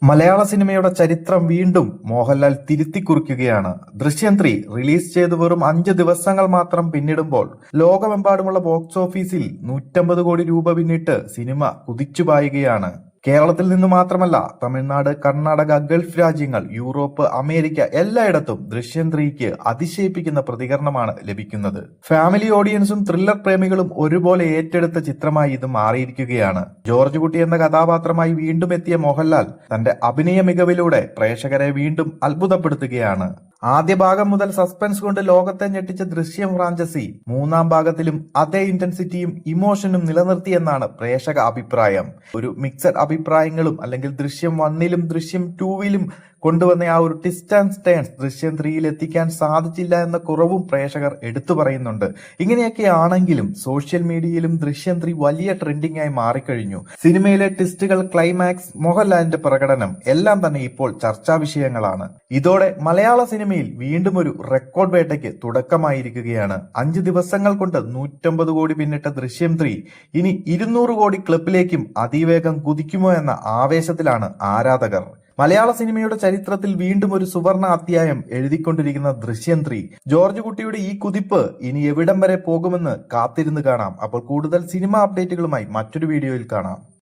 മലയാള സിനിമയുടെ ചരിത്രം വീണ്ടും മോഹൻലാൽ തിരുത്തിക്കുറിക്കുകയാണ്. ദൃശ്യം 3 റിലീസ് ചെയ്ത് വെറും 5 ദിവസങ്ങൾ മാത്രം പിന്നിടുമ്പോൾ ലോകമെമ്പാടുമുള്ള ബോക്സ് ഓഫീസിൽ 150 കോടി രൂപ പിന്നിട്ട് സിനിമ കുതിച്ചുപായുകയാണ്. കേരളത്തിൽ നിന്ന് മാത്രമല്ല, തമിഴ്നാട്, കർണാടക, ഗൾഫ് രാജ്യങ്ങൾ, യൂറോപ്പ്, അമേരിക്ക എല്ലായിടത്തും ദൃശ്യം 3ക്ക് അതിശയിപ്പിക്കുന്ന പ്രതികരണമാണ് ലഭിക്കുന്നത്. ഫാമിലി ഓഡിയൻസും ത്രില്ലർ പ്രേമികളും ഒരുപോലെ ഏറ്റെടുത്ത ചിത്രമായി ഇത് മാറിയിരിക്കുകയാണ്. ജോർജ് കുട്ടി എന്ന കഥാപാത്രമായി വീണ്ടും എത്തിയ മോഹൻലാൽ തന്റെ അഭിനയ മികവിലൂടെ പ്രേക്ഷകരെ വീണ്ടും അത്ഭുതപ്പെടുത്തുകയാണ്. ആദ്യ ഭാഗം മുതൽ സസ്പെൻസ് കൊണ്ട് ലോകത്തെ ഞെട്ടിച്ച ദൃശ്യം ഫ്രാഞ്ചൈസി മൂന്നാം ഭാഗത്തിലും അതേ ഇന്റൻസിറ്റിയും ഇമോഷനും നിലനിർത്തിയെന്നാണ് പ്രേക്ഷക അഭിപ്രായം. ഒരു മിക്സഡ് അഭിപ്രായങ്ങളും അല്ലെങ്കിൽ ദൃശ്യം 1ലും ദൃശ്യം 2വിലും കൊണ്ടുവന്ന ആ ഒരു ട്വിസ്റ്റ് ആൻഡ് ടേൺസ് ദൃശ്യം 3യിൽ എത്തിക്കാൻ സാധിച്ചില്ല എന്ന കുറവും പ്രേക്ഷകർ എടുത്തു പറയുന്നുണ്ട്. ഇങ്ങനെയൊക്കെ ആണെങ്കിലും സോഷ്യൽ മീഡിയയിലും ദൃശ്യം 3 വലിയ ട്രെൻഡിംഗ് ആയി മാറിക്കഴിഞ്ഞു. സിനിമയിലെ ട്വിസ്റ്റുകൾ, ക്ലൈമാക്സ്, മോഹൻലാലിന്റെ പ്രകടനം എല്ലാം തന്നെ ഇപ്പോൾ ചർച്ചാ വിഷയങ്ങളാണ്. ഇതോടെ മലയാള സിനിമയിൽ വീണ്ടും ഒരു റെക്കോർഡ് വേട്ടയ്ക്ക് തുടക്കമായിരിക്കുകയാണ്. 5 ദിവസങ്ങൾ കൊണ്ട് 150 കോടി പിന്നിട്ട ദൃശ്യം 3 ഇനി 200 കോടി ക്ലബിലേക്കും അതിവേഗം കുതിക്കുമോ എന്ന ആവേശത്തിലാണ് ആരാധകർ. മലയാള സിനിമയുടെ ചരിത്രത്തിൽ വീണ്ടും ഒരു സുവർണ അധ്യായം എഴുതിക്കൊണ്ടിരിക്കുന്ന ദൃശ്യം 3 ജോർജ് കുട്ടിയുടെ ഈ കുതിപ്പ് ഇനി എവിടം വരെ പോകുമെന്ന് കാത്തിരുന്ന് കാണാം. അപ്പോൾ കൂടുതൽ സിനിമ അപ്ഡേറ്റുകളുമായി മറ്റൊരു വീഡിയോയിൽ കാണാം.